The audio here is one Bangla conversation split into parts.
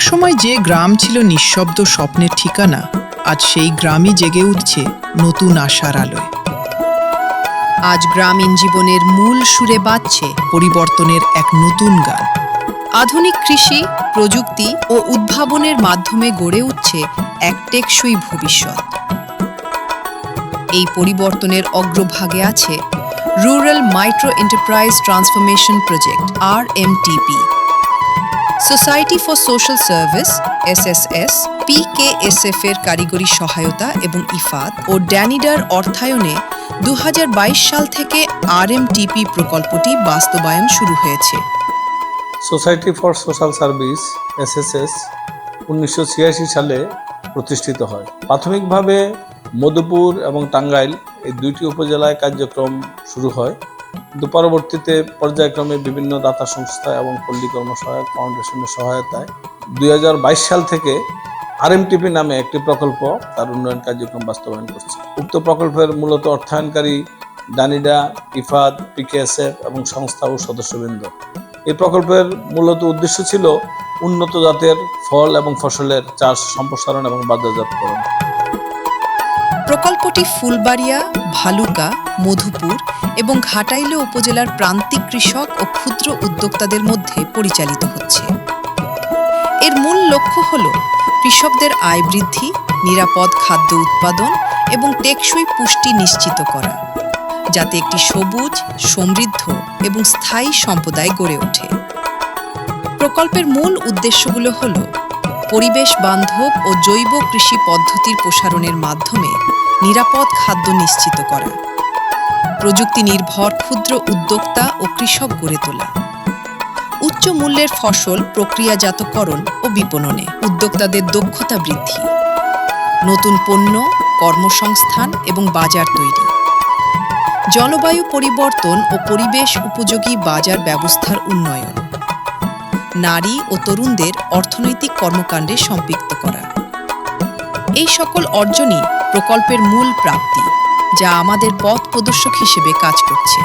একসময় যে গ্রাম ছিল নিঃশব্দ স্বপ্নের ঠিকানা, আজ সেই গ্রামই জেগে উঠছে নতুন আশার আলোয়। আজ গ্রামীণ জীবনের মূল সুরে বাজছে পরিবর্তনের এক নতুন গান। আধুনিক কৃষি, প্রযুক্তি ও উদ্ভাবনের মাধ্যমে গড়ে উঠছে এক টেকসই ভবিষ্যৎ। এই পরিবর্তনের অগ্রভাগে আছে rural micro enterprise transformation project RMTP, society for social service SSS, PKSF এর কারিগরি সহায়তা এবং ইফাদ ও ড্যানিডার অর্থায়নে 2022 সাল থেকে RMTP প্রকল্পটি বাস্তবায়ন শুরু হয়েছে। Society for social service SSS 1986 সালে প্রতিষ্ঠিত হয়। প্রাথমিকভাবে মধুপুর এবং টাঙ্গাইল এই দুইটি উপজেলায় কার্যক্রম শুরু হয়, কিন্তু পরবর্তীতে পর্যায়ক্রমে বিভিন্ন দাতা সংস্থা এবং পল্লী কর্মসহায়ক ফাউন্ডেশনের সহায়তায় 2022 সাল থেকে RMTP নামে একটি প্রকল্প তার উন্নয়ন কার্যক্রম বাস্তবায়ন করছে। উক্ত প্রকল্পের মূলত অর্থায়নকারী ডানিডা, ইফাদ, PKSF এবং সংস্থা ও সদস্যবৃন্দ। এই প্রকল্পের মূলত উদ্দেশ্য ছিল উন্নত জাতের ফল এবং ফসলের চাষ, সম্প্রসারণ এবং বাজারজাতকরণ। প্রকল্পটি ফুলবাড়িয়া, ভালুকা, মধুপুর এবং ঘাটাইলে উপজেলার প্রান্তিক কৃষক ও ক্ষুদ্র উদ্যোক্তাদের মধ্যে পরিচালিত হচ্ছে। এর মূল লক্ষ্য হল কৃষকদের আয় বৃদ্ধি, নিরাপদ খাদ্য উৎপাদন এবং টেকসই পুষ্টি নিশ্চিত করা, যাতে একটি সবুজ, সমৃদ্ধ এবং স্থায়ী সম্প্রদায় গড়ে ওঠে। প্রকল্পের মূল উদ্দেশ্যগুলো হল পরিবেশ বান্ধব ও জৈব কৃষি পদ্ধতির প্রসারণের মাধ্যমে নিরাপদ খাদ্য নিশ্চিত করা, প্রযুক্তি নির্ভর ক্ষুদ্র উদ্যোক্তা ও কৃষক গড়ে তোলা, উচ্চ মূল্যের ফসল প্রক্রিয়াজাতকরণ ও বিপণনে উদ্যোক্তাদের দক্ষতা বৃদ্ধি, নতুন পণ্য, কর্মসংস্থান এবং বাজার তৈরি, জলবায়ু পরিবর্তন ও পরিবেশ উপযোগী বাজার ব্যবস্থার উন্নয়ন, নারী ও তরুণদের অর্থনৈতিক কর্মকাণ্ডে সম্পৃক্ত করা। এই সকল অর্জনই প্রকল্পের মূল প্রাপ্তি, যা আমাদের পথ প্রদর্শক হিসেবে কাজ করছে।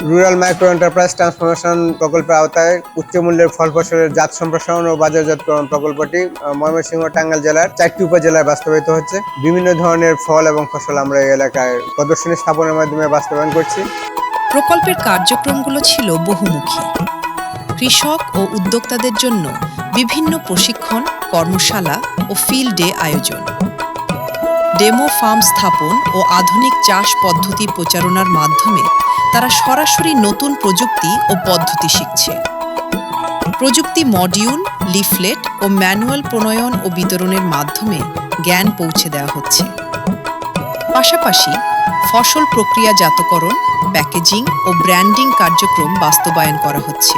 রুরাল মাইক্রো এন্টারপ্রাইজ ট্রান্সফরমেশন প্রকল্পের আওতায় উচ্চ মূল্যের ফল ফসলের জাত সম্প্রসারণ ও বাজারজাতকরণ প্রকল্পটি ময়মনসিংহ ও টাঙ্গাইল জেলার 4টি উপজেলায় বাস্তবায়িত হচ্ছে। বিভিন্ন ধরনের ফল এবং ফসল আমরা এই এলাকায় প্রদর্শনী স্থাপনের মাধ্যমে বাস্তবায়ন করছি। প্রকল্পের কার্যক্রমগুলো ছিল বহুমুখী। কৃষক ও উদ্যোক্তাদের জন্য বিভিন্ন প্রশিক্ষণ, কর্মশালা ও ফিল্ড ডে আয়োজন, ডেমো ফার্ম স্থাপন ও আধুনিক চাষ পদ্ধতি প্রচারণার মাধ্যমে তারা সরাসরি নতুন প্রযুক্তি ও পদ্ধতি শিখছে। প্রযুক্তি মডিউল, লিফলেট ও ম্যানুয়াল প্রণয়ন ও বিতরণের মাধ্যমে জ্ঞান পৌঁছে দেওয়া হচ্ছে। পাশাপাশি ফসল প্রক্রিয়াজাতকরণ, প্যাকেজিং ও ব্র্যান্ডিং কার্যক্রম বাস্তবায়ন করা হচ্ছে।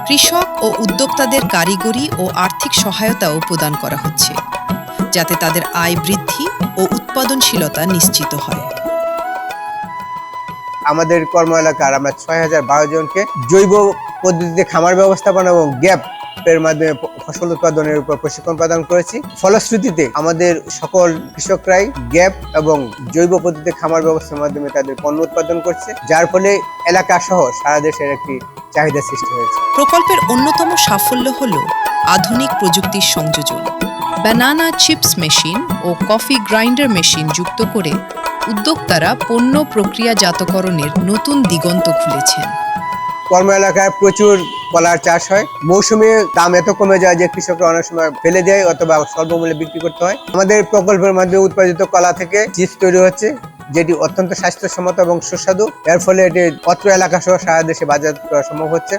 কৃষক ও উদ্যোক্তাদের কারিগরি ও আর্থিক সহায়তাও প্রদান করা হচ্ছে, যাতে তাদের আয় বৃদ্ধি ও উৎপাদনশীলতা নিশ্চিত হয়। আমাদের কর্ম এলাকার আমরা 6012 জনকে জৈব পদ্ধতিতে খামার ব্যবস্থাপনা এবং গ্যাপ এর মাধ্যমে ফসল উৎপাদনের উপর প্রশিক্ষণ প্রদান করেছি। ফলশ্রুতিতে আমাদের সকল কৃষকরাই গ্যাপ এবং জৈব পদ্ধতিতে খামার ব্যবস্থার মাধ্যমে তাদের পণ্য উৎপাদন করছে, যার ফলে এলাকা সহ সারা দেশের একটি চাহিদা সৃষ্টি হয়েছে। প্রকল্পের অন্যতম সাফল্য হল আধুনিক প্রযুক্তির সংযোজন। ব্যানানা চিপস মেশিন ও কফি গ্রাইন্ডার মেশিন যুক্ত করে উদ্যোক্তারা পণ্য প্রক্রিয়াজাতকরণের নতুন দিগন্ত খুলেছেন। কর্ম এলাকায় প্রচুর কলার চাষ হয়। মৌসুমে দাম এত কমে যায় যে কৃষকরা অনেক সময় ফেলে দেয় অথবা স্বল্পমূল্যে বিক্রি করতে হয়। আমাদের প্রকল্পের মাধ্যমে উৎপাদিত কলা থেকে চিপস তৈরি হচ্ছে, যেটি অত্যন্ত স্বাস্থ্যসম্মত এবং সুস্বাদু। এর ফলে এটি অত্র এলাকা সহ সারা দেশে বাজার করা সম্ভব হচ্ছে।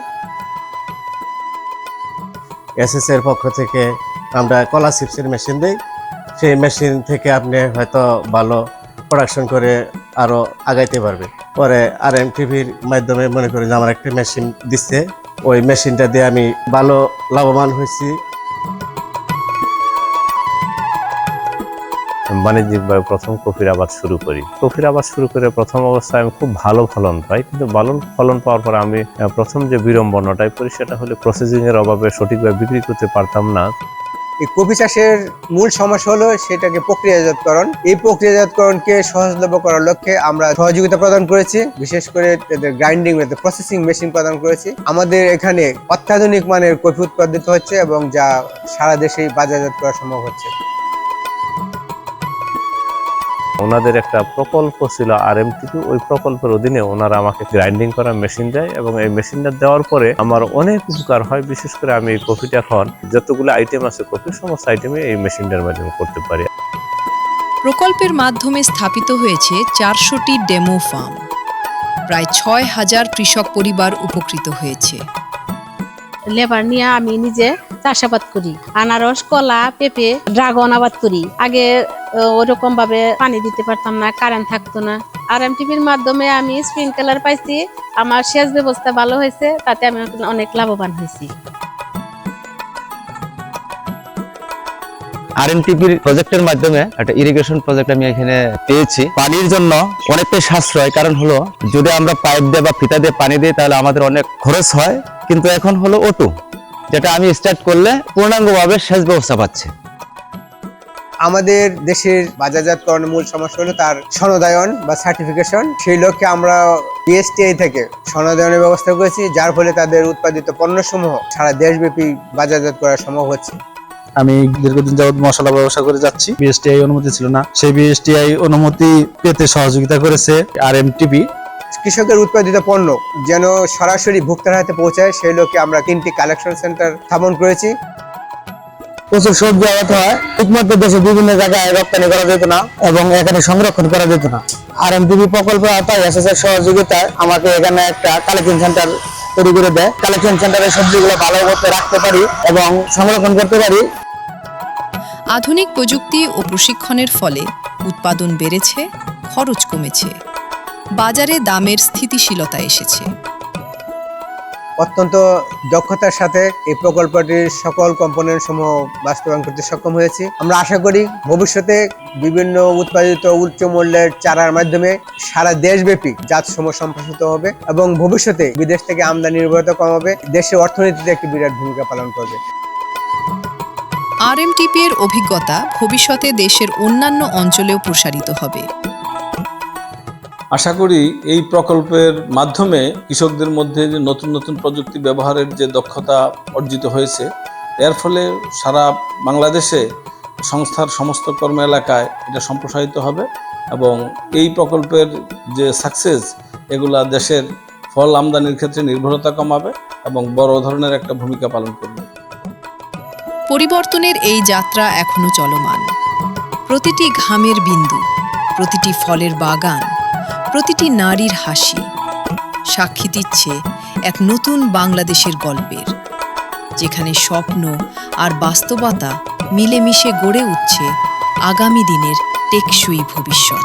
SSS এর পক্ষ থেকে আমরা কলা চিপসের মেশিন দিই। সেই মেশিন থেকে আপনি হয়তো ভালো প্রোডাকশন করে আরো আগাইতে পারবে। পরে RMTPর মাধ্যমে মনে করেন যে আমার একটা মেশিন দিচ্ছে, ওই মেশিনটা দিয়ে আমি ভালো লাভবান হয়েছি। বাণিজ্যিকভাবে প্রথম কফির আবাদ শুরু করি। কফির আবাদ শুরু করে প্রথম অবস্থায় আমি খুব ভালো ফলন পাই, কিন্তু ভালো ফলন পাওয়ার পর আমি প্রথম যে বিড়ম্বনাটাই পড়ি সেটা হলো প্রসেসিং এর অভাবে সঠিকভাবে বিক্রি করতে পারতাম না। এই কফি চাষের মূল সমস্যা হলো সেটাকে প্রক্রিয়াজাতকরণ। এই প্রক্রিয়াজাতকরণকে সহজলভ্য করার লক্ষ্যে আমরা সহযোগিতা প্রদান করেছি, বিশেষ করে তাদের গ্রাইন্ডিং প্রসেসিং মেশিন প্রদান করেছি। আমাদের এখানে অত্যাধুনিক মানের কফি উৎপাদিত হচ্ছে এবং যা সারা দেশেই বাজারজাত করা সম্ভব হচ্ছে। ওনাদের একটা প্রকল্প ছিল RMTP, ওই প্রকল্পের অধীনে ওনারা আমাকে গ্রাইন্ডিং করা মেশিন দেয় এবং এই মেশিনটা দেওয়ার পরে আমার অনেক উপকার হয়। বিশেষ করে আমি এই কফিটা এখন যতগুলো আইটেম আছে কফির সমস্ত আইটেমে এই মেশিনটার মাধ্যমে করতে পারি। প্রকল্পের মাধ্যমে স্থাপিত হয়েছে 400টি ডেমো ফার্ম। প্রায় 6000 কৃষক পরিবার উপকৃত হয়েছে। লেবার নিয়ে আমি নিজে চাষাবাদ করি, আনারস, কলা, পেঁপে, ড্রাগন আবাদ করি। আগে ওরকম ভাবে পানি দিতে পারতাম না, কারেন্ট থাকতো না। RMTPর মাধ্যমে আমি স্প্রিংকলার পাইছি, আমার সেচ ব্যবস্থা ভালো হয়েছে, তাতে আমি অনেক লাভবান হয়েছি। RMTPর প্রজেক্টের মাধ্যমে একটা ইরিগেশন প্রজেক্ট আমি এখানে পেয়েছি। পানির জন্য অনেকটাই সাশ্রয়, কারণ হলো যদি আমরা পাইপ দিয়ে বা ফিতা দিয়ে পানি দিই তাহলে আমাদের অনেক খরচ হয়, কিন্তু এখন হলো অটো, যেটা আমি স্টার্ট করলে পূর্ণাঙ্গভাবে সেচ ব্যবস্থা পাচ্ছে। আমাদের দেশের বাজারজাতকরণের মূল সমস্যা হলো তার সনদায়ন বা সার্টিফিকেশন। সেই লক্ষ্যে আমরা BSTI থেকে সনদায়নের ব্যবস্থা করেছি, যার ফলে তাদের উৎপাদিত পণ্যসমূহ সারা দেশব্যাপী বাজারজাত করা সম্ভব হচ্ছে। আমি দীর্ঘদিন যাবত মশলা ব্যবসা করে যাচ্ছি। BSTI অনুমতি ছিল না, সেই BSTI অনুমতি পেতে সহযোগিতা করেছে RMTP। কৃষকের উৎপাদিত পণ্য যেন সরাসরি ভোক্তার হাতে পৌঁছায়, সেই লক্ষ্যে আমরা 3টি কালেকশন সেন্টার স্থাপন করেছি। প্রচুর সবজি আবাদ হয়, ঠিকমতো দেশে বিভিন্ন জায়গায় রপ্তানি করা যেত না এবং এখানে সংরক্ষণ করা যেত না। RMTP প্রকল্পের আওতায় SSR সহযোগিতায় আমাকে এখানে একটা কালেকশন সেন্টার তৈরি করে দেয়। কালেকশন সেন্টারে সবজিগুলো ভালো করতে রাখতে পারি এবং সংরক্ষণ করতে পারি। আধুনিক প্রযুক্তি ও প্রশিক্ষণের ফলে উৎপাদন বেড়েছে, খরচ কমেছে, বাজারে দামের স্থিতিশীলতা এসেছে। অত্যন্ত দক্ষতার সাথে এই প্রকল্পটির সকল কম্পোনেন্ট সমূহ বাস্তবায়ন করতে সক্ষম হয়েছি। আমরা আশা করি ভবিষ্যতে বিভিন্ন উৎপাদিত উচ্চ মূল্যের চারার মাধ্যমে সারা দেশব্যাপী জাতসমূহ সম্প্রসারিত হবে এবং ভবিষ্যতে বিদেশ থেকে আমদানি নির্ভরতা কমাবে, দেশের অর্থনীতিতে একটি বিরাট ভূমিকা পালন করবে। RMTP এর অভিজ্ঞতা ভবিষ্যতে দেশের অন্যান্য অঞ্চলেও প্রসারিত হবে। আশা করি এই প্রকল্পের মাধ্যমে কৃষকদের মধ্যে যে নতুন নতুন প্রযুক্তি ব্যবহারের যে দক্ষতা অর্জিত হয়েছে, এর ফলে সারা বাংলাদেশে সংস্থার সমস্ত কর্ম এলাকায় এটা সম্প্রসারিত হবে এবং এই প্রকল্পের যে সাকসেস, এগুলা দেশের ফল আমদানির ক্ষেত্রে নির্ভরতা কমাবে এবং বড় ধরনের একটা ভূমিকা পালন করবে। পরিবর্তনের এই যাত্রা এখনো চলমান। প্রতিটি ঘামের বিন্দু, প্রতিটি ফলের বাগান, প্রতিটি নারীর হাসি সাক্ষী দিচ্ছে এক নতুন বাংলাদেশের গল্পের, যেখানে স্বপ্ন আর বাস্তবতা মিলেমিশে গড়ে উঠছে আগামী দিনের টেকসই ভবিষ্যৎ।